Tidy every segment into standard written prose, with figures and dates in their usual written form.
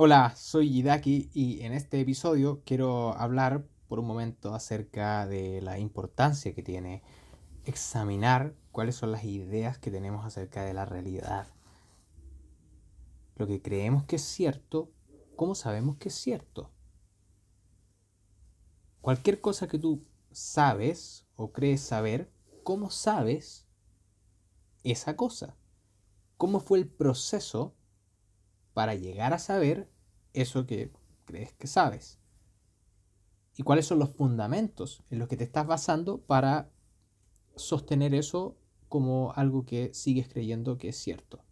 Hola, soy Yidaki y en este episodio quiero hablar por un momento acerca de la importancia que tiene examinar cuáles son las ideas que tenemos acerca de la realidad. Lo que creemos que es cierto, ¿cómo sabemos que es cierto? Cualquier cosa que tú sabes o crees saber, ¿cómo sabes esa cosa? ¿Cómo fue el proceso para llegar a saber eso que crees que sabes? ¿Y cuáles son los fundamentos en los que te estás basando para sostener eso como algo que sigues creyendo que es cierto?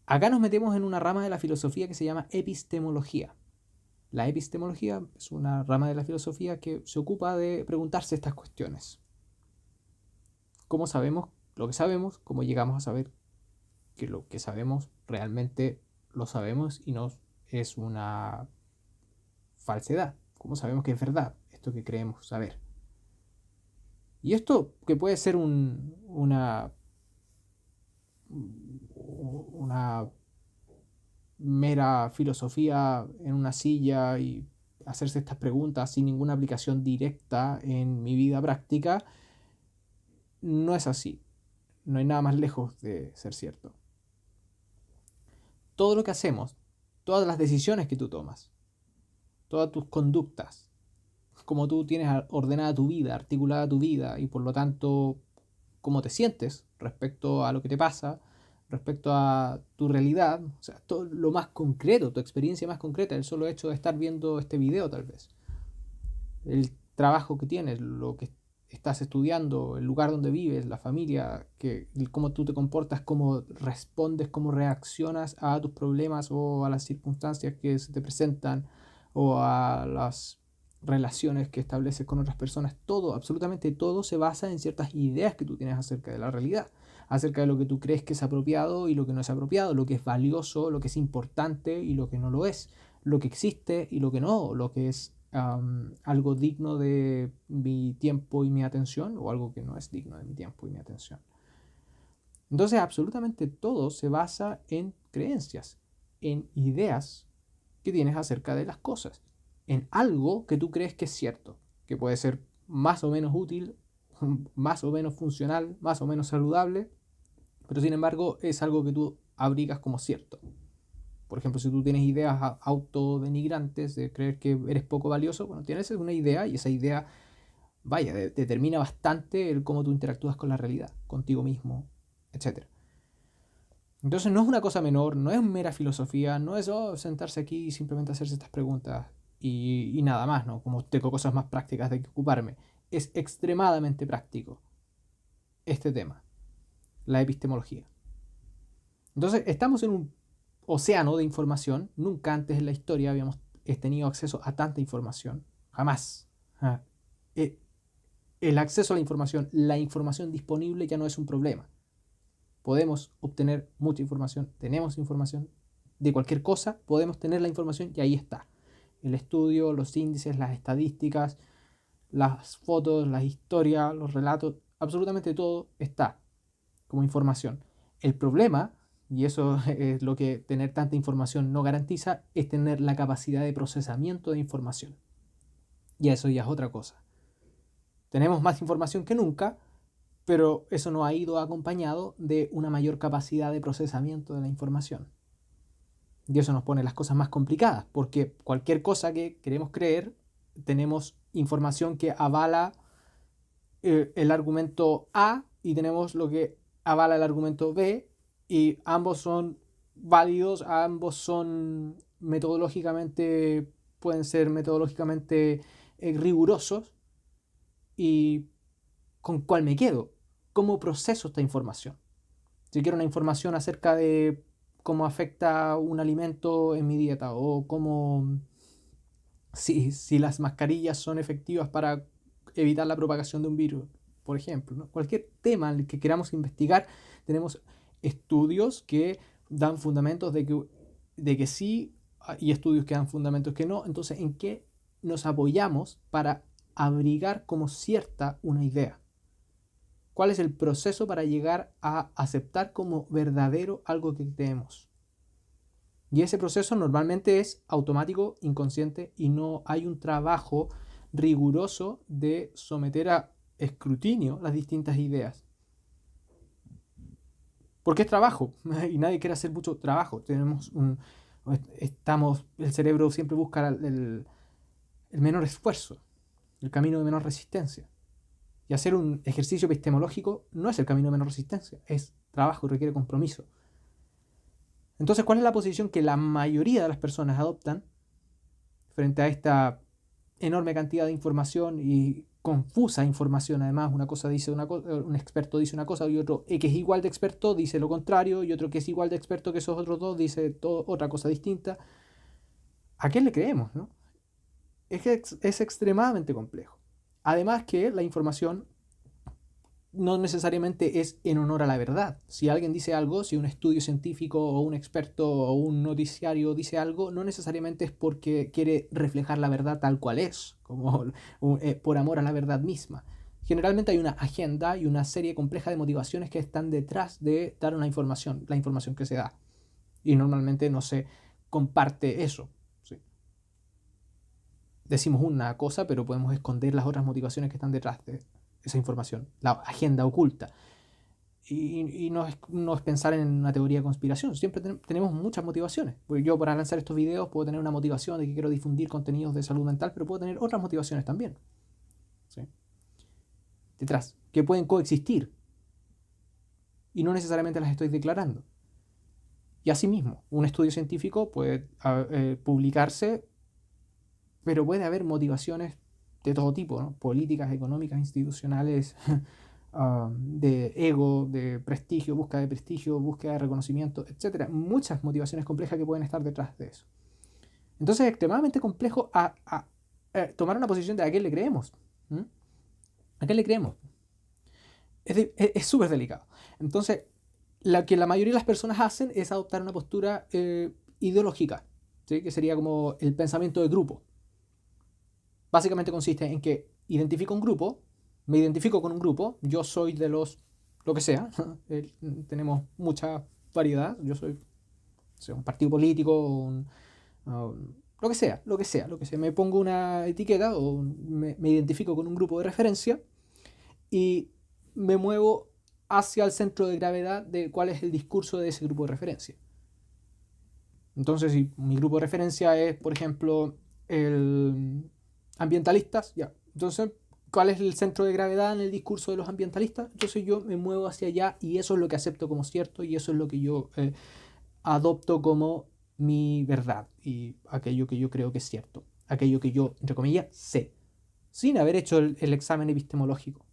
Acá nos metemos en una rama de la filosofía que se llama epistemología. La epistemología es una rama de la filosofía que se ocupa de preguntarse estas cuestiones. ¿Cómo sabemos lo que sabemos? ¿Cómo llegamos a saber que lo que sabemos realmente lo sabemos y no es una falsedad? ¿Cómo sabemos que es verdad esto que creemos saber? Y esto que puede ser una mera filosofía en una silla y hacerse estas preguntas sin ninguna aplicación directa en mi vida práctica, no es así. No hay nada más lejos de ser cierto. Todo lo que hacemos, todas las decisiones que tú tomas, todas tus conductas, como tú tienes ordenada tu vida, articulada tu vida y por lo tanto cómo te sientes respecto a lo que te pasa, respecto a tu realidad, o sea, todo lo más concreto, tu experiencia más concreta, el solo hecho de estar viendo este video tal vez, el trabajo que tienes, lo que estás estudiando, el lugar donde vives, la familia, cómo tú te comportas, cómo respondes, cómo reaccionas a tus problemas o a las circunstancias que se te presentan o a las relaciones que estableces con otras personas, todo, absolutamente todo se basa en ciertas ideas que tú tienes acerca de la realidad, acerca de lo que tú crees que es apropiado y lo que no es apropiado, lo que es valioso, lo que es importante y lo que no lo es, lo que existe y lo que no, lo que es algo digno de mi tiempo y mi atención o algo que no es digno de mi tiempo y mi atención. Entonces, absolutamente todo se basa en creencias, en ideas que tienes acerca de las cosas, en algo que tú crees que es cierto, que puede ser más o menos útil, más o menos funcional, más o menos saludable, pero sin embargo es algo que tú abrigas como cierto. Por ejemplo, si tú tienes ideas autodenigrantes de creer que eres poco valioso, bueno, tienes una idea y esa idea, vaya, determina bastante el cómo tú interactúas con la realidad, contigo mismo, etcétera. Entonces no es una cosa menor, no es mera filosofía, no es sentarse aquí y simplemente hacerse estas preguntas y nada más, ¿no? Como tengo cosas más prácticas de que ocuparme. Es extremadamente práctico este tema, la epistemología. Entonces estamos en un océano de información. Nunca antes en la historia habíamos tenido acceso a tanta información. Jamás. Ah, eh, el acceso a la información disponible ya no es un problema. Podemos obtener mucha información, tenemos información de cualquier cosa, podemos tener la información y ahí está. El estudio, los índices, las estadísticas, las fotos, las historias, los relatos, absolutamente todo está como información. El problema, y eso es lo que tener tanta información no garantiza, es tener la capacidad de procesamiento de información. Y eso ya es otra cosa. Tenemos más información que nunca, pero eso no ha ido acompañado de una mayor capacidad de procesamiento de la información. Y eso nos pone las cosas más complicadas, porque cualquier cosa que queremos creer, tenemos información que avala el argumento A y tenemos lo que avala el argumento B y ambos son válidos, ambos son metodológicamente, pueden ser metodológicamente rigurosos y con cuál me quedo, cómo proceso esta información. Si quiero una información acerca de cómo afecta un alimento en mi dieta o cómo si las mascarillas son efectivas para evitar la propagación de un virus, por ejemplo. ¿No? Cualquier tema en el que queramos investigar, tenemos estudios que dan fundamentos de que sí y estudios que dan fundamentos que no. Entonces, ¿en qué nos apoyamos para abrigar como cierta una idea? ¿Cuál es el proceso para llegar a aceptar como verdadero algo que creemos? Y ese proceso normalmente es automático, inconsciente, y no hay un trabajo riguroso de someter a escrutinio las distintas ideas. Porque es trabajo, y nadie quiere hacer mucho trabajo. El cerebro siempre busca el menor esfuerzo, el camino de menor resistencia. Y hacer un ejercicio epistemológico no es el camino de menor resistencia, es trabajo, requiere compromiso. Entonces, ¿cuál es la posición que la mayoría de las personas adoptan frente a esta enorme cantidad de información y confusa información? Además, una cosa dice un experto dice una cosa y otro que es igual de experto dice lo contrario, y otro que es igual de experto que esos otros dos dice otra cosa distinta. ¿A quién le creemos, no? Es extremadamente complejo. Además que la información no necesariamente es en honor a la verdad. Si alguien dice algo, si un estudio científico o un experto o un noticiario dice algo, no necesariamente es porque quiere reflejar la verdad tal cual es, como por amor a la verdad misma. Generalmente hay una agenda y una serie compleja de motivaciones que están detrás de dar una información, la información que se da. Y normalmente no se comparte eso. ¿Sí? Decimos una cosa, pero podemos esconder las otras motivaciones que están detrás de esa información, la agenda oculta. Y no es pensar en una teoría de conspiración. Siempre tenemos muchas motivaciones. Yo para lanzar estos videos puedo tener una motivación de que quiero difundir contenidos de salud mental, pero puedo tener otras motivaciones también. ¿Sí? Detrás, que pueden coexistir. Y no necesariamente las estoy declarando. Y asimismo, un estudio científico puede publicarse, pero puede haber motivaciones de todo tipo, ¿no? Políticas, económicas, institucionales, de ego, de prestigio, búsqueda de reconocimiento, etc. Muchas motivaciones complejas que pueden estar detrás de eso. Entonces es extremadamente complejo tomar una posición de a quién le creemos. ¿Mm? ¿A quién le creemos? Es súper delicado. Entonces, lo que la mayoría de las personas hacen es adoptar una postura ideológica, ¿sí? Que sería como el pensamiento de grupo. Básicamente consiste en que identifico un grupo, me identifico con un grupo, yo soy de los, lo que sea, tenemos mucha variedad, yo soy un partido político, lo que sea, me pongo una etiqueta o me identifico con un grupo de referencia y me muevo hacia el centro de gravedad de cuál es el discurso de ese grupo de referencia. Entonces, si mi grupo de referencia es, por ejemplo, el ambientalistas, ya. Entonces, ¿cuál es el centro de gravedad en el discurso de los ambientalistas? Entonces yo me muevo hacia allá y eso es lo que acepto como cierto y eso es lo que yo adopto como mi verdad y aquello que yo creo que es cierto, aquello que yo, entre comillas, sé, sin haber hecho el examen epistemológico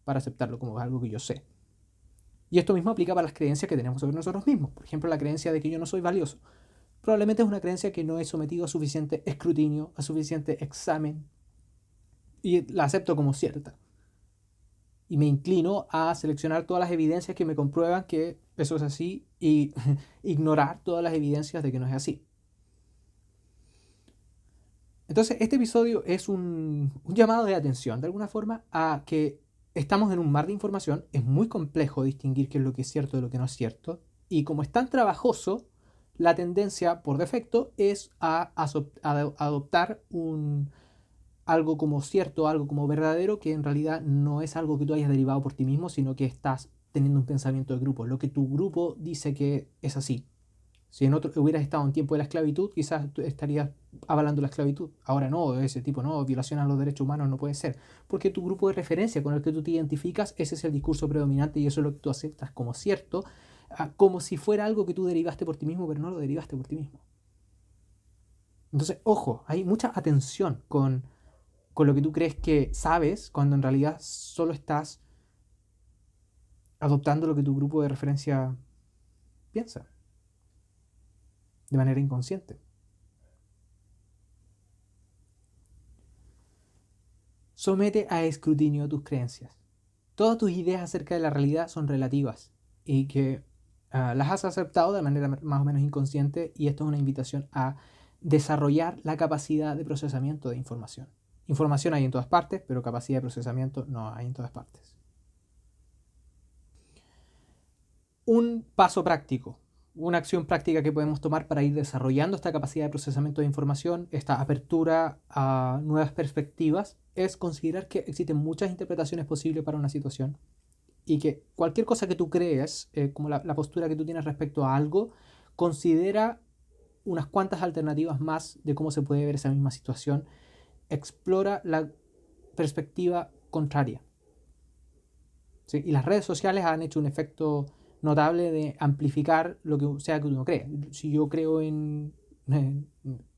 para aceptarlo como algo que yo sé. Y esto mismo aplica para las creencias que tenemos sobre nosotros mismos. Por ejemplo, la creencia de que yo no soy valioso. Probablemente es una creencia que no he sometido a suficiente escrutinio, a suficiente examen, y la acepto como cierta. Y me inclino a seleccionar todas las evidencias que me comprueban que eso es así y ignorar todas las evidencias de que no es así. Entonces, este episodio es un llamado de atención, de alguna forma, a que estamos en un mar de información, es muy complejo distinguir qué es lo que es cierto de lo que no es cierto, y como es tan trabajoso, la tendencia por defecto es a adoptar algo como cierto, algo como verdadero, que en realidad no es algo que tú hayas derivado por ti mismo, sino que estás teniendo un pensamiento de grupo, lo que tu grupo dice que es así. Si en otro hubieras estado en tiempo de la esclavitud, quizás estarías avalando la esclavitud. Ahora no, ese tipo no, violación a los derechos humanos no puede ser. Porque tu grupo de referencia con el que tú te identificas, ese es el discurso predominante y eso es lo que tú aceptas como cierto, como si fuera algo que tú derivaste por ti mismo, pero no lo derivaste por ti mismo. Entonces, ojo, hay mucha atención con lo que tú crees que sabes, cuando en realidad solo estás adoptando lo que tu grupo de referencia piensa, de manera inconsciente. Somete a escrutinio tus creencias. Todas tus ideas acerca de la realidad son relativas y que las has aceptado de manera más o menos inconsciente, y esto es una invitación a desarrollar la capacidad de procesamiento de información. Información hay en todas partes, pero capacidad de procesamiento no hay en todas partes. Un paso práctico una acción práctica que podemos tomar para ir desarrollando esta capacidad de procesamiento de información, esta apertura a nuevas perspectivas, es considerar que existen muchas interpretaciones posibles para una situación y que cualquier cosa que tú crees, como la postura que tú tienes respecto a algo, considera unas cuantas alternativas más de cómo se puede ver esa misma situación, explora la perspectiva contraria. ¿Sí? Y las redes sociales han hecho un efecto notable de amplificar lo que sea que uno cree. Si yo creo en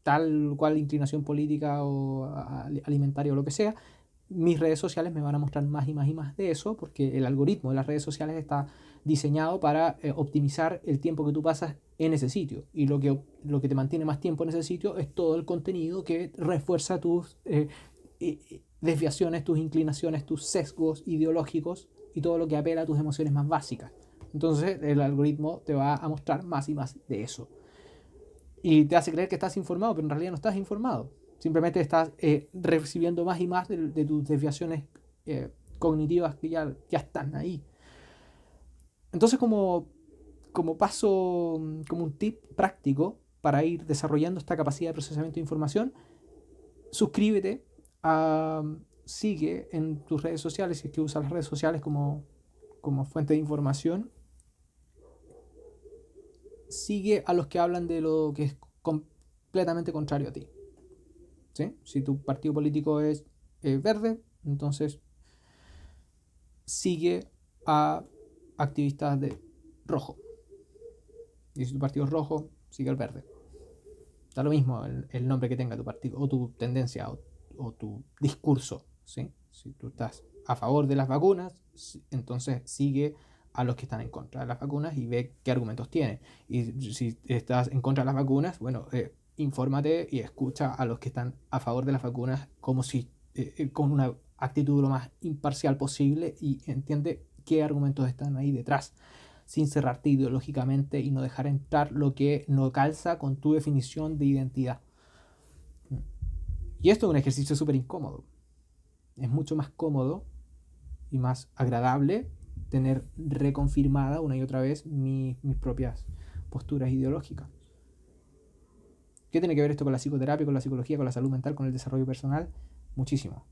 tal cual inclinación política o alimentaria o lo que sea, mis redes sociales me van a mostrar más y más y más de eso, porque el algoritmo de las redes sociales está diseñado para optimizar el tiempo que tú pasas en ese sitio. Y lo que te mantiene más tiempo en ese sitio es todo el contenido que refuerza tus desviaciones, tus inclinaciones, tus sesgos ideológicos y todo lo que apela a tus emociones más básicas. Entonces el algoritmo te va a mostrar más y más de eso. Y te hace creer que estás informado, pero en realidad no estás informado. Simplemente estás recibiendo más y más de tus desviaciones cognitivas que ya están ahí. Entonces como paso, como un tip práctico para ir desarrollando esta capacidad de procesamiento de información, suscríbete, sigue en tus redes sociales, si es que usas las redes sociales como fuente de información, sigue a los que hablan de lo que es completamente contrario a ti. ¿Sí? Si tu partido político es verde, entonces sigue a activistas de rojo. Y si tu partido es rojo, sigue al verde. Da lo mismo el nombre que tenga tu partido, o tu tendencia, o tu discurso. ¿Sí? Si tú estás a favor de las vacunas, entonces sigue a los que están en contra de las vacunas y ve qué argumentos tienen. Y si estás en contra de las vacunas, bueno, infórmate y escucha a los que están a favor de las vacunas como si con una actitud lo más imparcial posible y entiende qué argumentos están ahí detrás, sin cerrarte ideológicamente y no dejar entrar lo que no calza con tu definición de identidad. Y esto es un ejercicio súper incómodo. Es mucho más cómodo y más agradable tener reconfirmada una y otra vez mis propias posturas ideológicas. ¿Qué tiene que ver esto con la psicoterapia, con la psicología, con la salud mental, con el desarrollo personal? Muchísimo.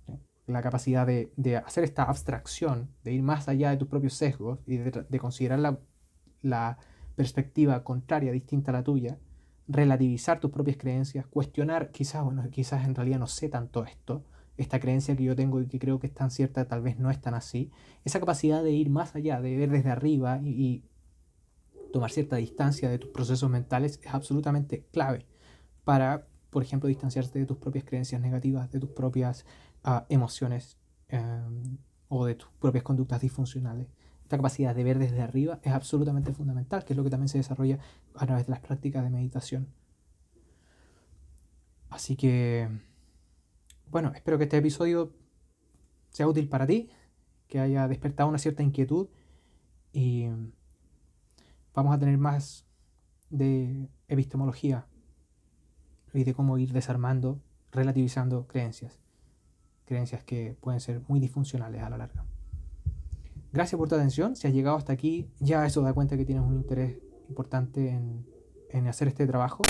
¿Sí? La capacidad de hacer esta abstracción, de ir más allá de tus propios sesgos y de considerar la perspectiva contraria, distinta a la tuya, relativizar tus propias creencias, cuestionar, quizás en realidad no sé tanto esto, esta creencia que yo tengo y que creo que es tan cierta, tal vez no es tan así. Esa capacidad de ir más allá, de ver desde arriba y tomar cierta distancia de tus procesos mentales es absolutamente clave para, por ejemplo, distanciarte de tus propias creencias negativas, de tus propias emociones o de tus propias conductas disfuncionales. Esta capacidad de ver desde arriba es absolutamente fundamental, que es lo que también se desarrolla a través de las prácticas de meditación. Así que, bueno, espero que este episodio sea útil para ti, que haya despertado una cierta inquietud y vamos a tener más de epistemología y de cómo ir desarmando, relativizando creencias que pueden ser muy disfuncionales a la larga. Gracias por tu atención. Si has llegado hasta aquí, ya eso da cuenta que tienes un interés importante en hacer este trabajo.